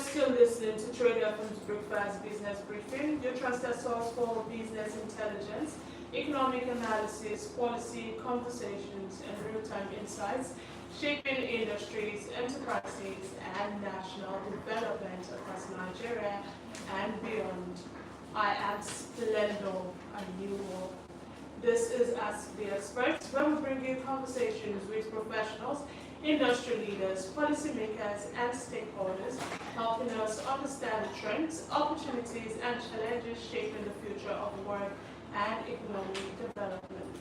still listening to Trader FM's Breakfast Business Briefing, your trusted source for business intelligence, economic analysis, policy, conversations, and real-time insights, shaping industries, enterprises, and national development across Nigeria and beyond. I am Splendor Anuwo. This is Ask the Experts, where we bring you conversations with professionals, industry leaders, policymakers, and stakeholders, helping us understand the trends, opportunities, and challenges shaping the future of work and economic development.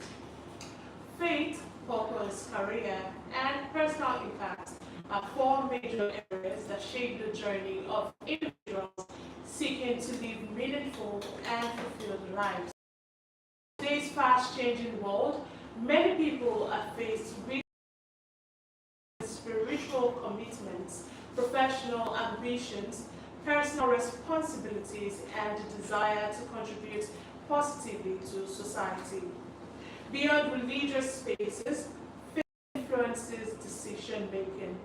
Faith, purpose, career, and personal impact are four major areas that shape the journey of individuals seeking to live meaningful and fulfilled lives. In today's fast-changing world, many people are faced with spiritual commitments, professional ambitions, personal responsibilities, and the desire to contribute positively to society. Beyond religious spaces, faith influences decision-making,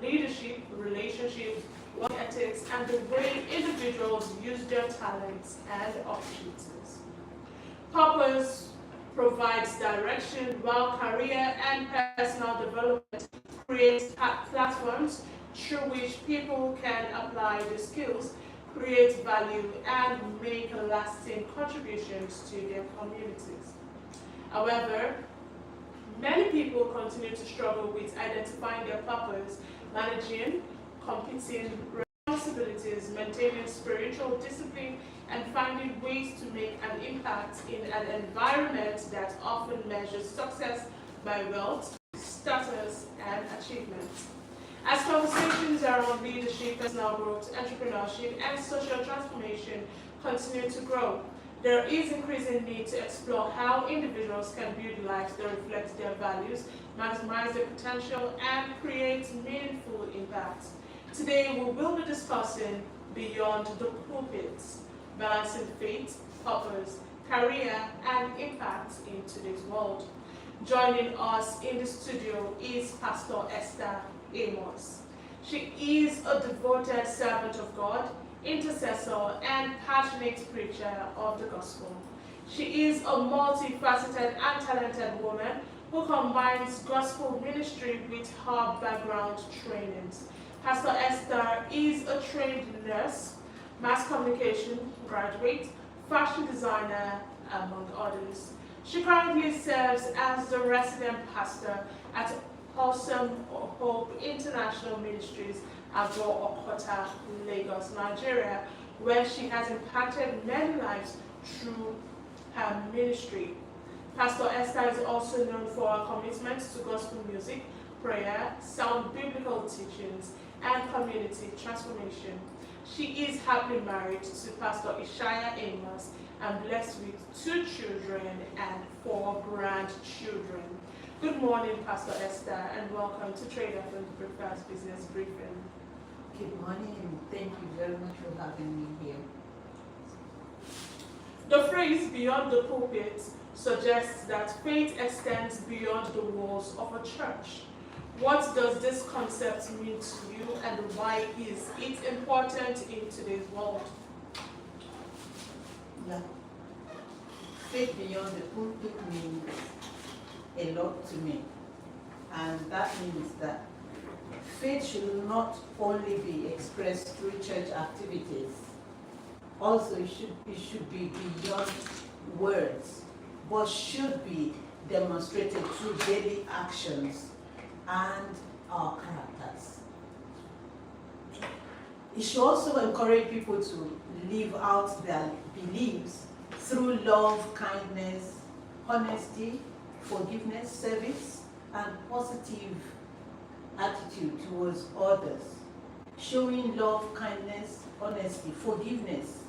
leadership, relationships, work ethics, and the way individuals use their talents and opportunities. Purpose provides direction, while career and personal development creates platforms through which people can apply their skills, create value, and make lasting contributions to their communities. However, many people continue to struggle with identifying their purpose, managing competing responsibilities, maintaining spiritual discipline, and finding ways to make an impact in an environment that often measures success by wealth, status, and achievement. As conversations around leadership, personal growth, entrepreneurship, and social transformation continue to grow, there is increasing need to explore how individuals can build lives that reflect their values, maximize their potential, and create meaningful impact. Today, we will be discussing Beyond the Pulpit, balancing faith, purpose, career, and impact in today's world. Joining us in the studio is Pastor Esther Amos. She is a devoted servant of God, intercessor, and passionate preacher of the gospel. She is a multifaceted and talented woman who combines gospel ministry with her background trainings. Pastor Esther is a trained nurse, mass communication graduate, fashion designer, among others. She currently serves as the resident pastor at Awesome Hope International Ministries, Abo Okota, Lagos, Nigeria, where she has impacted many lives through her ministry. Pastor Esther is also known for her commitment to gospel music, prayer, sound biblical teachings, and community transformation. She is happily married to Pastor Ishaya Amos and blessed with 2 children and 4 grandchildren. Good morning, Pastor Esther, and welcome to Trader FM's Breakfast Business Briefing. Good morning, and thank you very much for having me here. The phrase "beyond the pulpit" suggests that faith extends beyond the walls of a church. What does this concept mean to you, and why is it important in today's world? Yeah. Faith beyond the pulpit means a lot to me. And that means that faith should not only be expressed through church activities. Also, it should be beyond words, but should be demonstrated through daily actions and our characters. It should also encourage people to live out their beliefs through love, kindness, honesty, forgiveness, service, and positive attitude towards others. Showing love, kindness, honesty, forgiveness,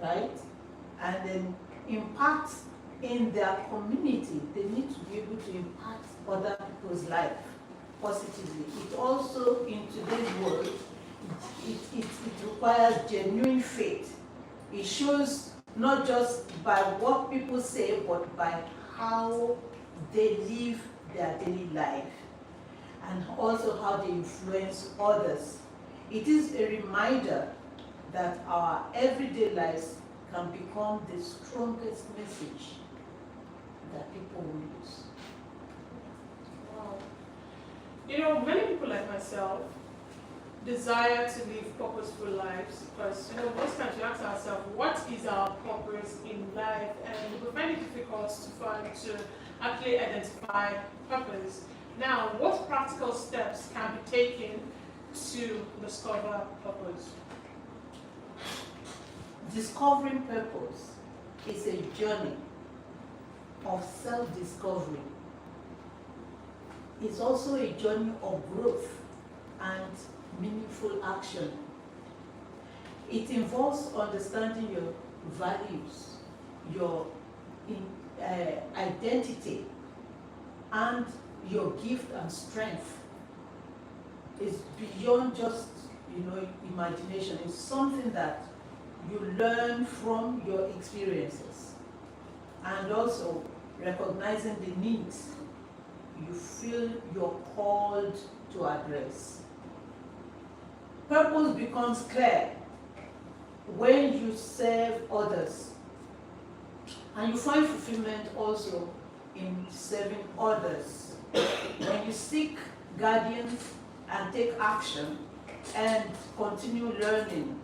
right? And then impact in their community. They need to be able to impact other people's life positively. It also, in today's world, it requires genuine faith. It shows not just by what people say, but by how they live their daily life, and also how they influence others. It is a reminder that our everyday lives can become the strongest message that people will use. Wow. You know, many people like myself desire to live purposeful lives because, you know, most times we ask ourselves, what is our purpose in life? And we find it difficult to actually identify purpose. Now, what practical steps can be taken to discover purpose? Discovering purpose is a journey of self-discovery. It's also a journey of growth and meaningful action. It involves understanding your values, your identity, and your gift and strength. It's beyond just, imagination. It's something that you learn from your experiences, and also recognizing the needs you feel you're called to address. Purpose becomes clear when you serve others, and you find fulfillment also in serving others. When you seek guidance and take action and continue learning.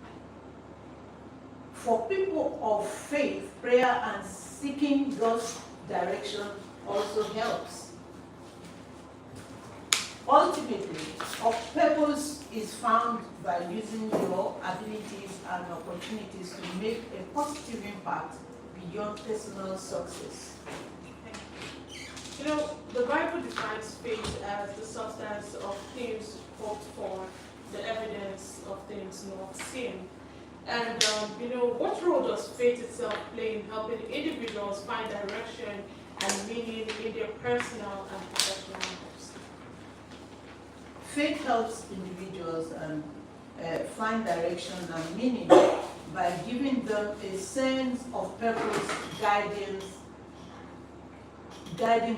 For people of faith, prayer and seeking God's direction also helps. Ultimately, our purpose is found by using your abilities and opportunities to make a positive impact beyond personal success. You know, the Bible defines faith as the substance of things hoped for, the evidence of things not seen. And, what role does faith itself play in helping individuals find direction and meaning in their personal and professional lives? Faith helps individuals find direction and meaning by giving them a sense of purpose, guiding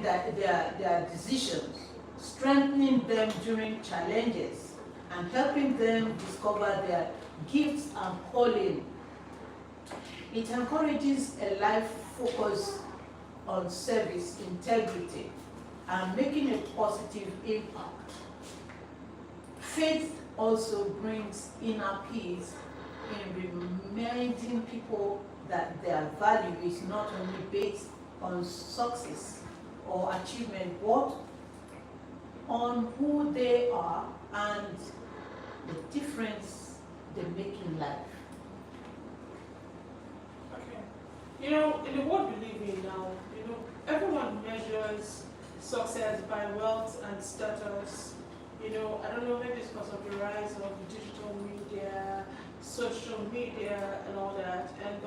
their decisions, strengthening them during challenges, and helping them discover their gifts and calling. It encourages a life focused on service, integrity, and making a positive impact. Faith also brings inner peace in reminding people that their value is not only based on success or achievement, but on who they are and the difference they make in life. Okay. In the world we live in now, everyone measures success by wealth and status. I don't know, maybe it's because of the rise of digital media, social media, and all that. And,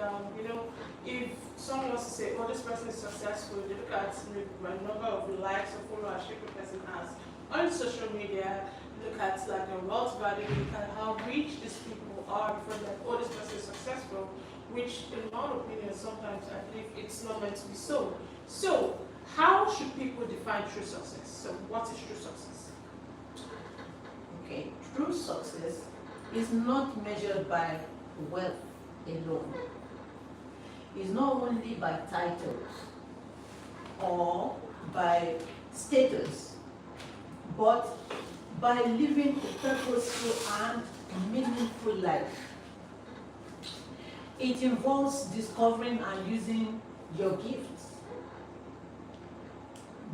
if someone wants to say, oh, this person is successful, they look at the number of likes or followership a person has on social media, look at like their wealth value, look at how rich these people are before that, oh, this person is successful, which in my opinion, sometimes I believe it's not meant to be so. So, how should people define true success? So, what is true success? Okay, true success is not measured by wealth alone. It's not only by titles or by status, but by living a purposeful and meaningful life. It involves discovering and using your gifts,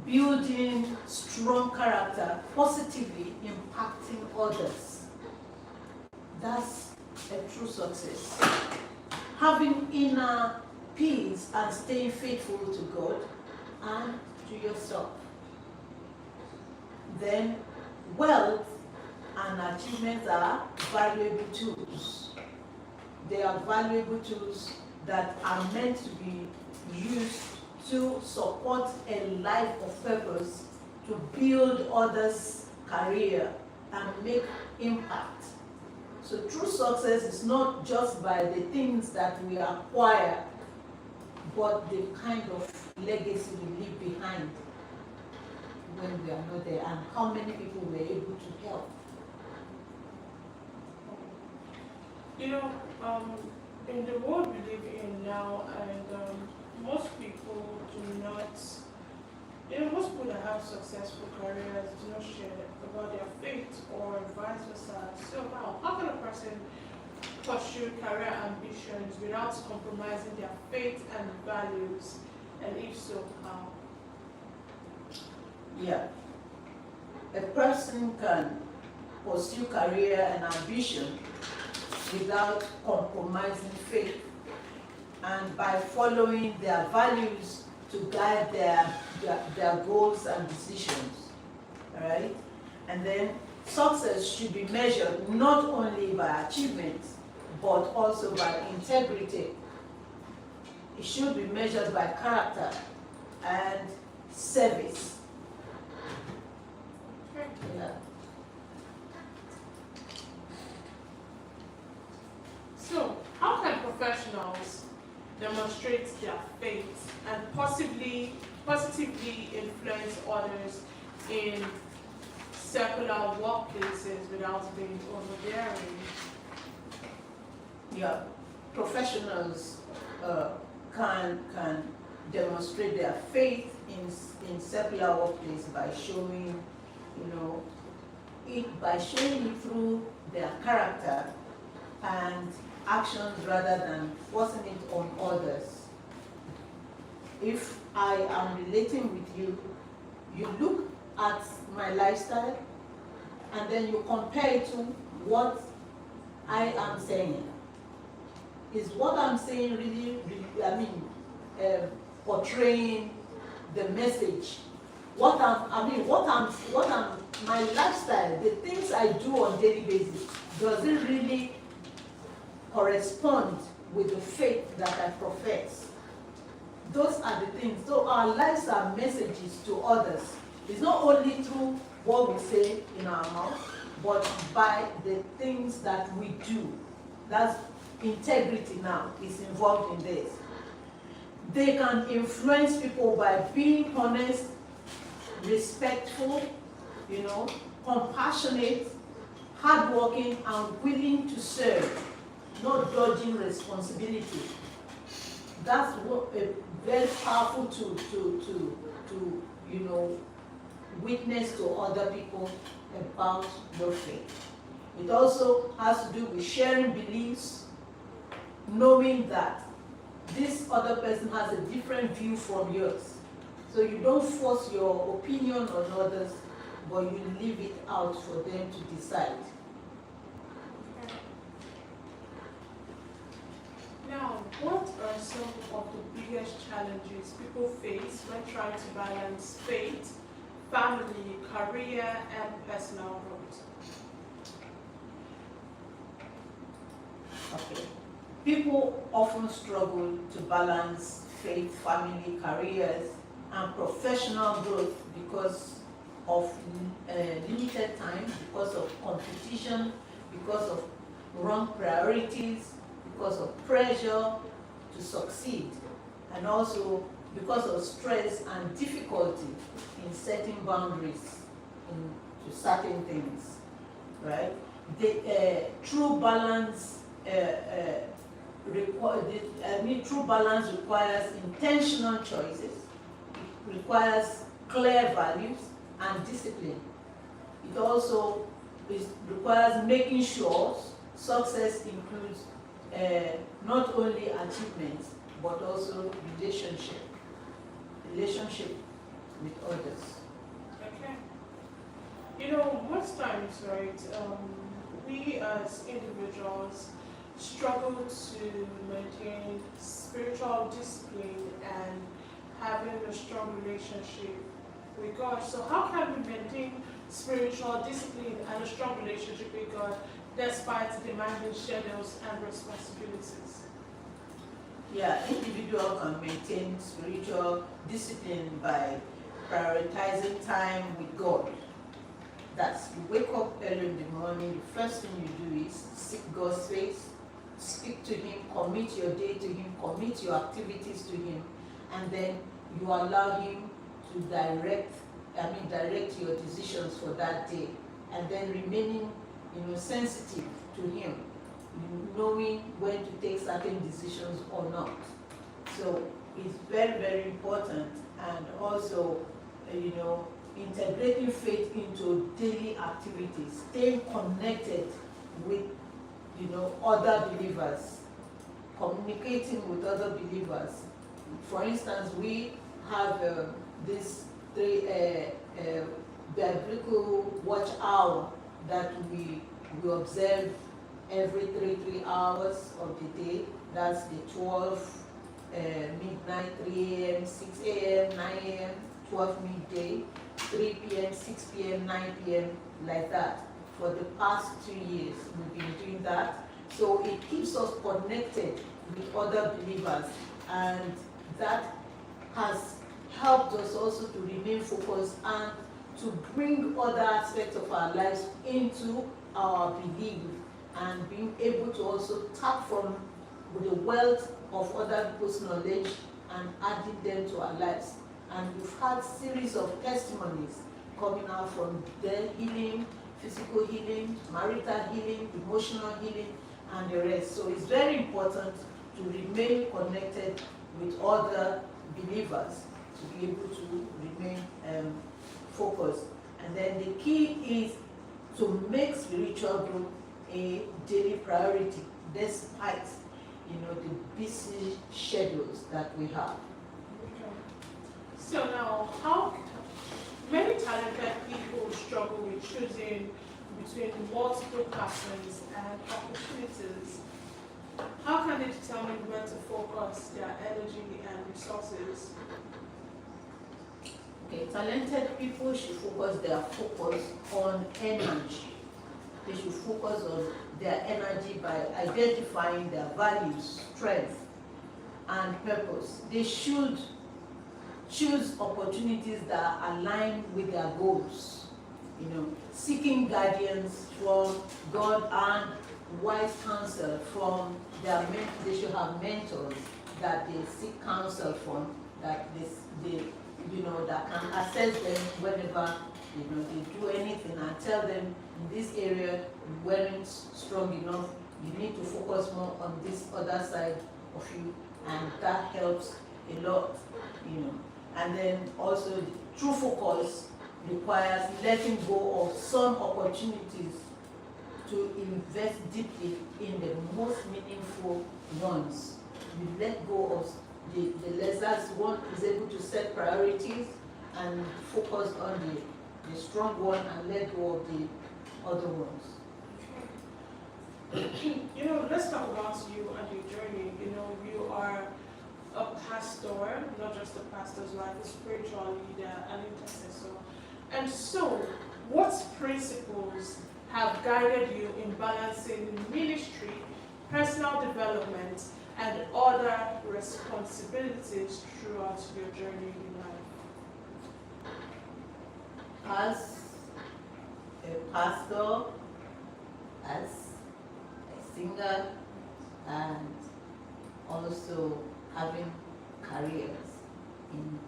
building strong character, positively impacting others. That's a true success. Having inner peace and staying faithful to God and to yourself. Then wealth and achievements are valuable tools. They are valuable tools that are meant to be used to support a life of purpose, to build others' career and make impact. So true success is not just by the things that we acquire, but the kind of legacy we leave behind when we are not there, and how many people we are able to help. You know, in the world we live in now, and most people do not, most people that have successful careers do not share about their faith or vice versa. So now, how can a person pursue career ambitions without compromising their faith and values? And if so, how? Yeah. A person can pursue career and ambition without compromising faith and by following their values to guide their goals and decisions. All right? And then success should be measured not only by achievements but also by integrity. It should be measured by character and service. Yeah. So, how can professionals demonstrate their faith and positively influence others in secular workplaces without being overbearing? Yeah, professionals can demonstrate their faith in secular workplace by showing, by showing it through their character and actions rather than forcing it on others. If I am relating with you, you look at my lifestyle and then you compare it to what I am saying. Is what I'm saying really portraying the message? My lifestyle, the things I do on daily basis, does it really correspond with the faith that I profess? Those are the things. So our lives are messages to others. It's not only through what we say in our mouth, but by the things that we do. That's integrity now is involved in this. They can influence people by being honest, respectful, compassionate, hardworking, and willing to serve, not dodging responsibility. That's what a very powerful tool to witness to other people about your faith. It also has to do with sharing beliefs, knowing that this other person has a different view from yours. So you don't force your opinion on others, but you leave it out for them to decide. Now, what are some of the biggest challenges people face when trying to balance faith, family, career, and personal growth? Okay. People often struggle to balance faith, family, careers, and professional growth because of limited time, because of competition, because of wrong priorities, because of pressure to succeed, and also because of stress and difficulty in setting boundaries to certain things, right? The true balance true balance requires intentional choices, it requires clear values and discipline. It also requires making sure success includes not only achievements but also relationship with others. Okay. Most times, right, we as individuals struggle to maintain spiritual discipline and having a strong relationship with God. So how can we maintain spiritual discipline and a strong relationship with God despite demanding schedules and responsibilities? Yeah, individual can maintain spiritual discipline by prioritizing time with God. That's you wake up early in the morning, the first thing you do is seek God's face, speak to Him, commit your day to Him, commit your activities to Him, and then you allow Him to direct your decisions for that day, and then remaining sensitive to Him. knowing when to take certain decisions or not. So it's very, very important, and also, integrating faith into daily activities, staying connected with, other believers, communicating with other believers. For instance, we have this biblical watch hour that we observe every 3 hours of the day. That's the 12 midnight, 3 a.m., 6 a.m., 9 a.m., 12 midday, 3 p.m., 6 p.m., 9 p.m., like that. For the past 2 years, we've been doing that. So it keeps us connected with other believers, and that has helped us also to remain focused and to bring other aspects of our lives into our belief, and being able to also tap from the wealth of other people's knowledge and adding them to our lives. And we've had series of testimonies coming out from their healing, physical healing, marital healing, emotional healing, and the rest. So it's very important to remain connected with other believers to be able to remain focused. And then the key is to make spiritual growth a daily priority, despite the busy schedules that we have. Okay. So now, how many talented people struggle with choosing between multiple passions and opportunities? How can they determine where to focus their energy and resources? Okay, talented people should focus their focus on energy. They should focus on their energy by identifying their values, strength, and purpose. They should choose opportunities that align with their goals, seeking guidance from God and wise counsel from their mentors. They should have mentors that they seek counsel from, that they that can assess them whenever they do anything, and tell them, in this area you weren't strong enough, you need to focus more on this other side of you, and that helps a lot. And then also the true focus requires letting go of some opportunities to invest deeply in the most meaningful ones. You let go of the lessers. One is able to set priorities and focus on the strong one, and let go of the other ones. Let's talk about you and your journey. You are a pastor, not just a pastor's wife, a spiritual leader, an intercessor. And so, what principles have guided you in balancing ministry, personal development, and other responsibilities throughout your journey in life? As a pastor, as a singer, and also having careers in,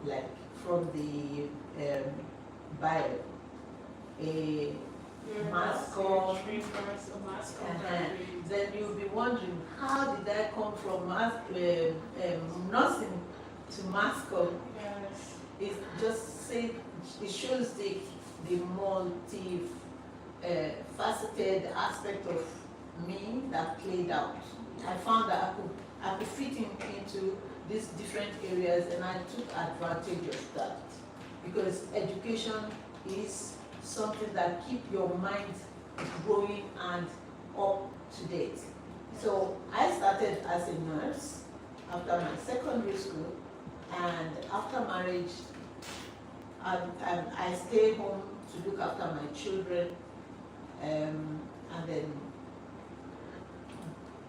like, from the Bible, a mascot, then you'll be wondering, how did I come from nursing to mascot? Yes. It just it shows the multi faceted aspect of me that played out. I found that I could fit into these different areas, and I took advantage of that, because education is something that keeps your mind growing and up to date. So I started as a nurse after my secondary school, and after marriage, I stayed home to look after my children, and then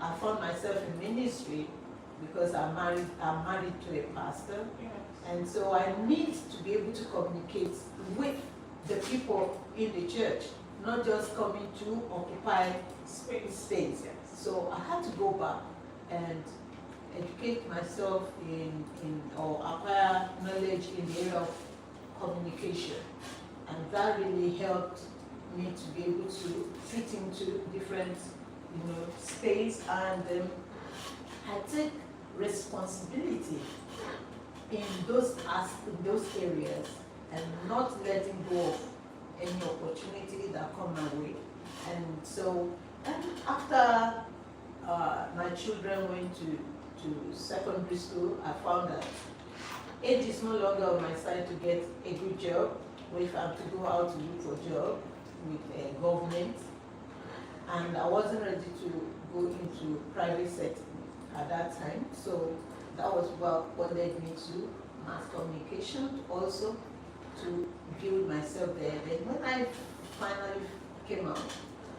I found myself in ministry because I'm married to a pastor. Yes. And so I need to be able to communicate with the people in the church, not just coming to occupy space. Yes. So I had to go back and educate myself or acquire knowledge in the area of communication. And that really helped me to be able to fit into different space, and I take responsibility in those areas, and not letting go of any opportunity that come my way. And so, and after my children went to secondary school, I found that age is no longer on my side to get a good job, or if I have to go out to look for a job with government. And I wasn't ready to go into private sector at that time. So that was what led me to mass communication, also to build myself there. Then when I finally came out,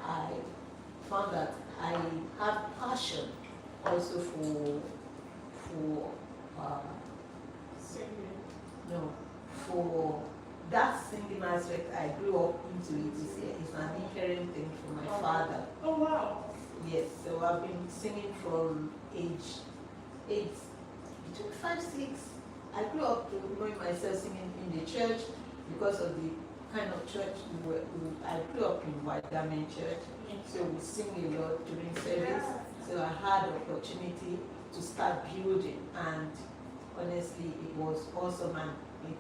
I found that I have passion also for for that singing aspect. I grew up into it. It's an inherent thing from my father. Oh wow! Yes, so I've been singing from age 8, between 5, 6. I grew up knowing myself singing in the church because of the kind of church I grew up in, White Garment Church. So we sing a lot during service. So I had the opportunity to start building, and honestly, it was awesome, and it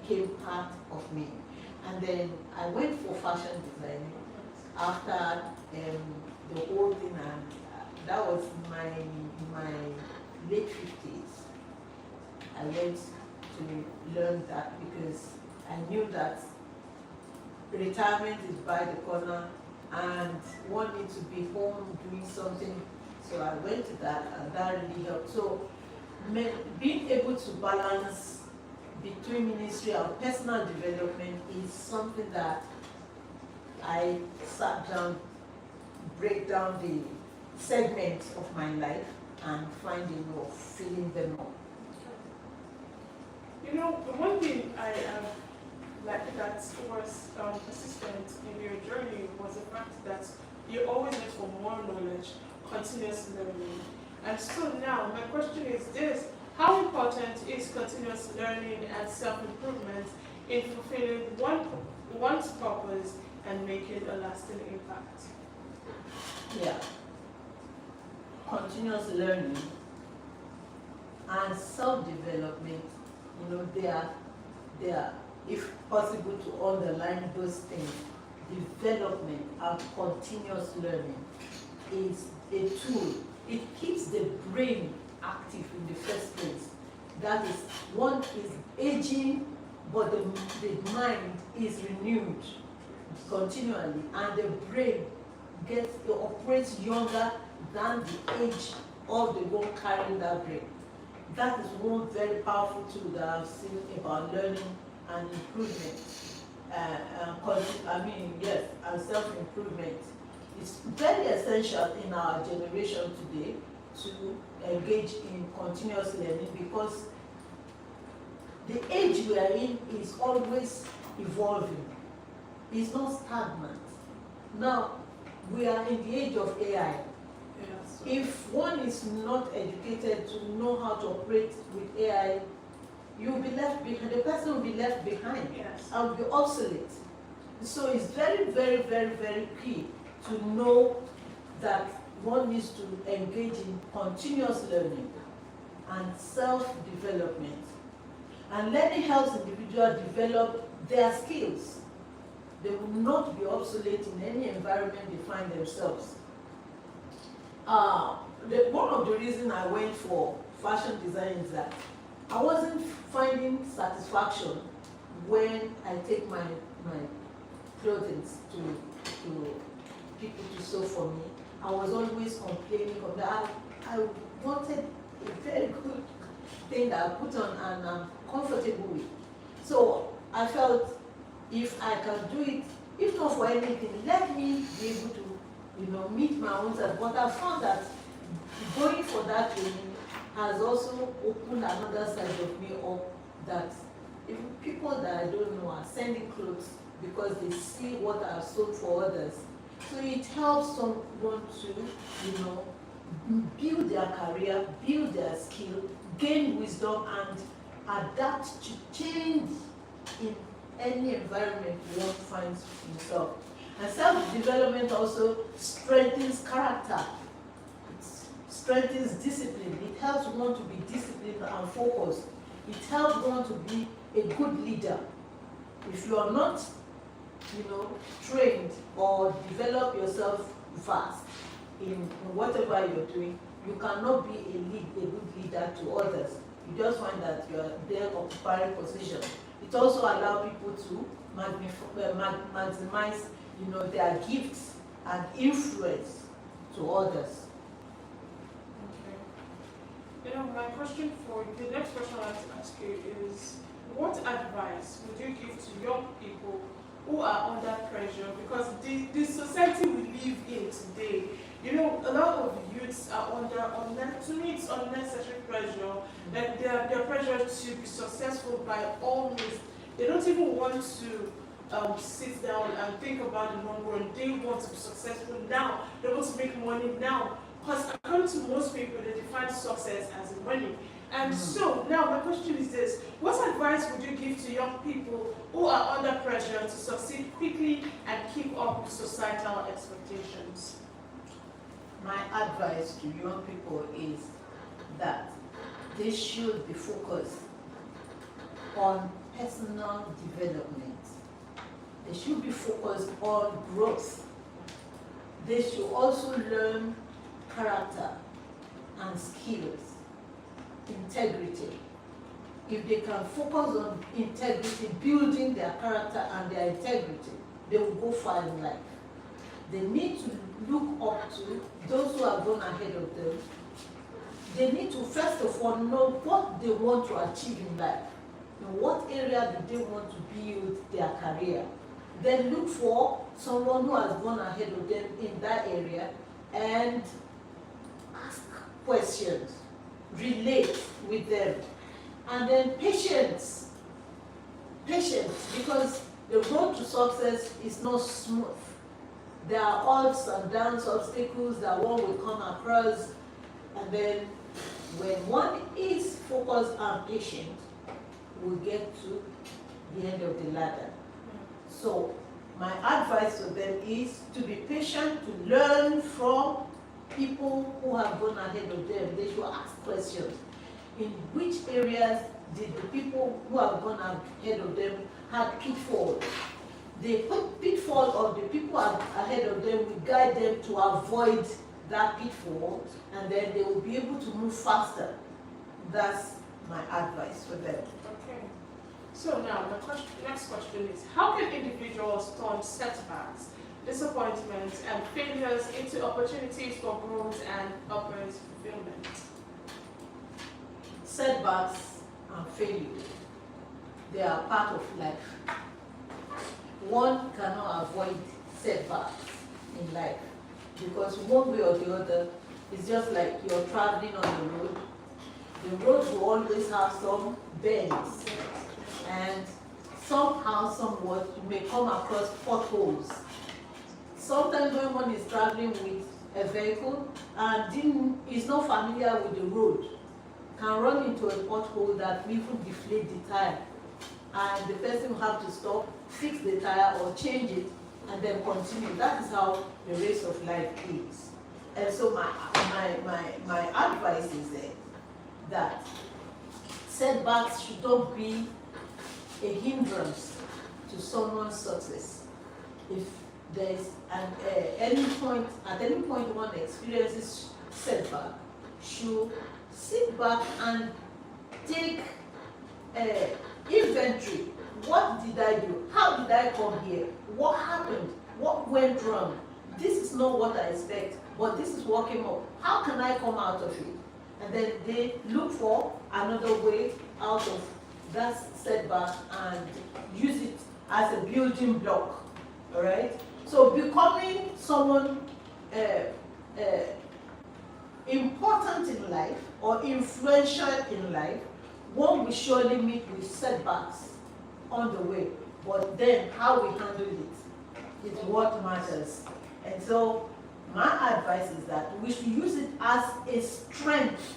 became part of me. And then I went for fashion design after the whole thing, and that was my late 50s. I went to learn that because I knew that retirement is by the corner, and one needs to be home doing something. So I went to that, and that really helped. So being able to balance between ministry and personal development is something that I sat down, break down the segments of my life, and find a way of filling them up. You know, the one thing I like that was persistent in your journey was the fact that you always look for more knowledge, continuous learning. And so now, my question is this: how important is continuous learning and self-improvement in fulfilling one's purpose and making a lasting impact? Yeah. Continuous learning and self-development, they are, if possible, to underline those things. Development and continuous learning is a tool. It keeps the brain active in the first place. That is, one is aging, but the mind is renewed continually, and the brain operates younger than the age of the one carrying that brain. That is one very powerful tool that I've seen about learning and improvement. And self-improvement. It's very essential in our generation today to engage in continuous learning, because the age we are in is always evolving. It's not stagnant. Now, we are in the age of AI. Yes. If one is not educated to know how to operate with AI, you'll be left behind. The person will be left behind. Yes. And will be obsolete. So it's very, very, very, very key to know that one needs to engage in continuous learning and self-development. And learning helps individuals develop their skills. They will not be obsolete in any environment they find themselves. One of the reasons I went for fashion design is that I wasn't finding satisfaction when I take my clothing to people to sew for me. I was always complaining of that. I wanted a very good thing that I put on and I'm comfortable with. So I felt, if I can do it, if not for anything, let me be able to, meet my own self. But I found that going for that training has also opened another side of me up, that if people that I don't know are sending clothes because they see what I've sold for others. So it helps someone to, build their career, build their skill, gain wisdom, and adapt to change in any environment one finds himself. And self-development also strengthens character. It strengthens discipline. It helps one to be disciplined and focused. It helps one to be a good leader. If you are not, trained or develop yourself fast in whatever you're doing, you cannot be a good leader to others. You just find that you are there occupying position. It also allows people to maximize, their gifts and influence to others. Okay. My question the next question I'd like to ask you is, what advice would you give to young people who are under pressure? Because the society we live in today, a lot of youths are under, to me, it's unnecessary pressure. Like they're pressured to be successful by all means. They don't even want to sit down and think about the long run. They want to be successful now. They want to make money now. Because according to most people, they define success as money. And so now my question is this: what advice would you give to young people who are under pressure to succeed quickly and keep up with societal expectations? My advice to young people is that they should be focused on personal development. They should be focused on growth. They should also learn character and skills, integrity. If they can focus on integrity, building their character and their integrity, they will go far in life. They need to look up to those who have gone ahead of them. They need to first of all know what they want to achieve in life. In what area do they want to build their career? Then look for someone who has gone ahead of them in that area and ask questions, relate with them. And then patience, because the road to success is not smooth. There are ups and downs, obstacles that one will come across, and then when one is focused and patient, we'll get to the end of the ladder. So my advice to them is to be patient, to learn from people who have gone ahead of them. They should ask questions. In which areas did the people who have gone ahead of them had pitfalls? The pitfall of the people ahead of them will guide them to avoid that pitfall, and then they will be able to move faster. That's my advice for them. Okay. So now the next question is, how can individuals turn setbacks, disappointments, and failures into opportunities for growth and purpose fulfillment? Setbacks and failure, they are part of life. One cannot avoid setbacks in life, because one way or the other, it's just like you're traveling on the road. The road will always have some bends, and somehow, somewhat, you may come across potholes. Sometimes when one is traveling with a vehicle and is not familiar with the road, can run into a pothole that will even deflate the tire, and the person will have to stop, fix the tire or change it, and then continue. That is how the race of life is. And so my advice is that setbacks should not be a hindrance to someone's success. If there is at any point one experiences setback, should sit back and take inventory. What did I do? How did I come here? What happened? What went wrong? This is not what I expect, but this is what came up. How can I come out of it? And then they look for another way out of that setback and use it as a building block. All right? So becoming someone important in life or influential in life, one will surely meet with setbacks on the way. But then how we handle it is what matters. And so my advice is that we should use it as a strength,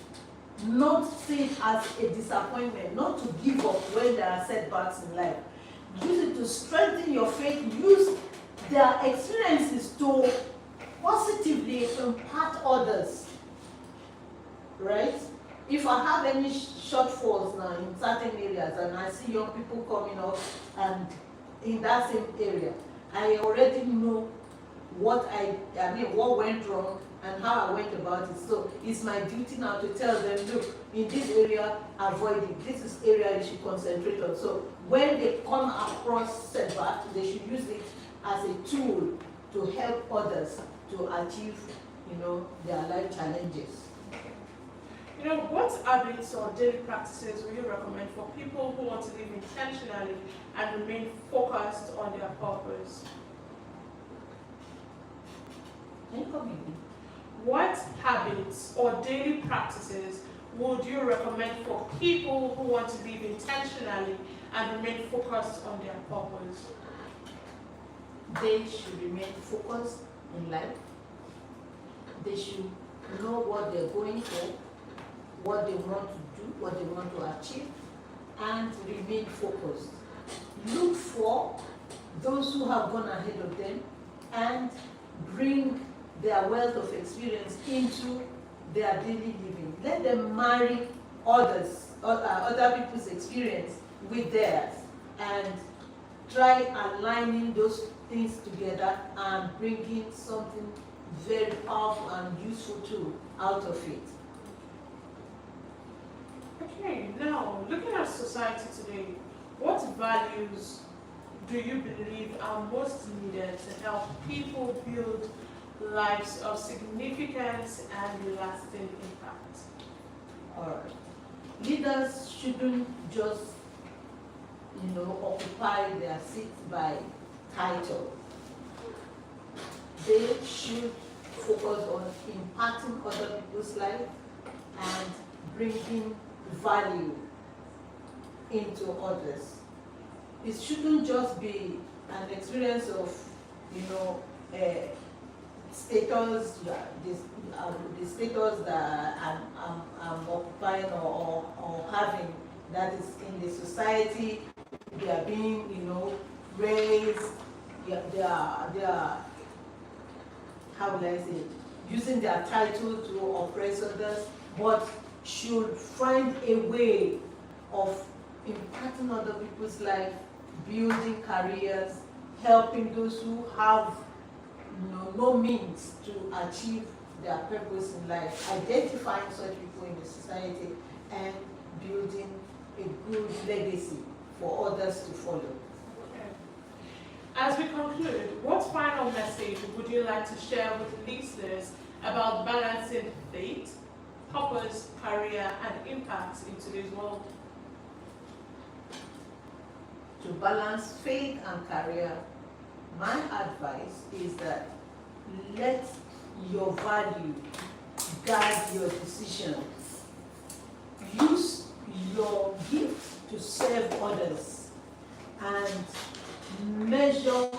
not see it as a disappointment, not to give up when there are setbacks in life. Use it to strengthen your faith. Use their experience is to positively impact others, right? If I have any shortfalls now in certain areas and I see young people coming up and in that same area, I already know what what went wrong and how I went about it. So it's my duty now to tell them, look, in this area, avoid it. This is area you should concentrate on. So when they come across setback, they should use it as a tool to help others to achieve, their life challenges. What habits or daily practices will you recommend for people who want to live intentionally and remain focused on their purpose? What habits or daily practices would you recommend for people who want to live intentionally and remain focused on their purpose? They should remain focused in life. They should know what they're going for, what they want to do, what they want to achieve, and remain focused. Look for those who have gone ahead of them and bring their wealth of experience into their daily living. Let them marry other people's experience with theirs and try aligning those things together and bringing something very powerful and useful too out of it. Okay, now looking at society today, what values do you believe are most needed to help people build lives of significance and lasting impact? All right. Leaders shouldn't just, occupy their seats by title. They should focus on impacting other people's life and bringing value into others. It shouldn't just be an experience of, status, the status that I'm occupying or having, that is in the society. They are being, raised, they are, how will I say it, using their title to oppress others, but should find a way of impacting other people's life, building careers, helping those who have no means to achieve their purpose in life, identifying such people in the society and building a good legacy for others to follow. Okay. As we conclude, what final message would you like to share with listeners about balancing faith, purpose, career, and impact in today's world? To balance faith and career, my advice is that let your value guide your decisions. Use your gift to serve others and measure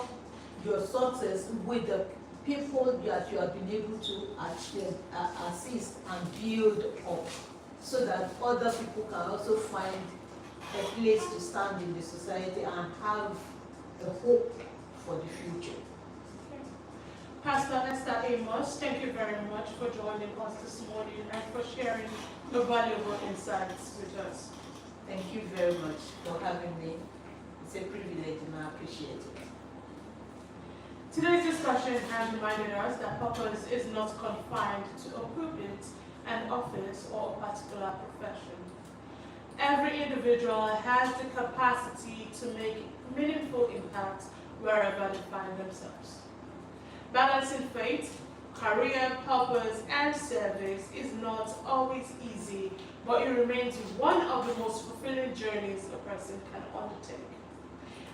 your success with the people that you have been able to assist and build up, so that other people can also find a place to stand in the society and have a hope for the future. Pastor Esther Amos, thank you very much for joining us this morning and for sharing your valuable insights with us. Thank you very much for having me. It's a privilege and I appreciate it. Today's discussion has reminded us that purpose is not confined to a pulpit, an office, or a particular profession. Every individual has the capacity to make meaningful impact wherever they find themselves. Balancing faith, career, purpose, and service is not always easy, but it remains one of the most fulfilling journeys a person can undertake.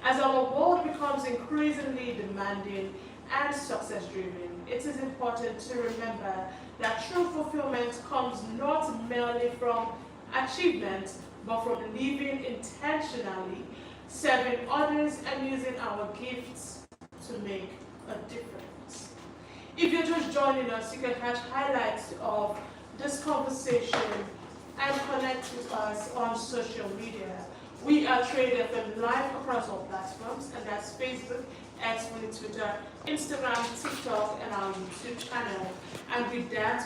As our world becomes increasingly demanding and success-driven, it is important to remember that true fulfillment comes not merely from achievement, but from living intentionally, serving others, and using our gifts to make a difference. If you're just joining us, you can catch highlights of this conversation and connect with us on social media. We are Trade FM live across all platforms, and that's Facebook, X, Twitter, Instagram, TikTok, and our YouTube channel. And with that,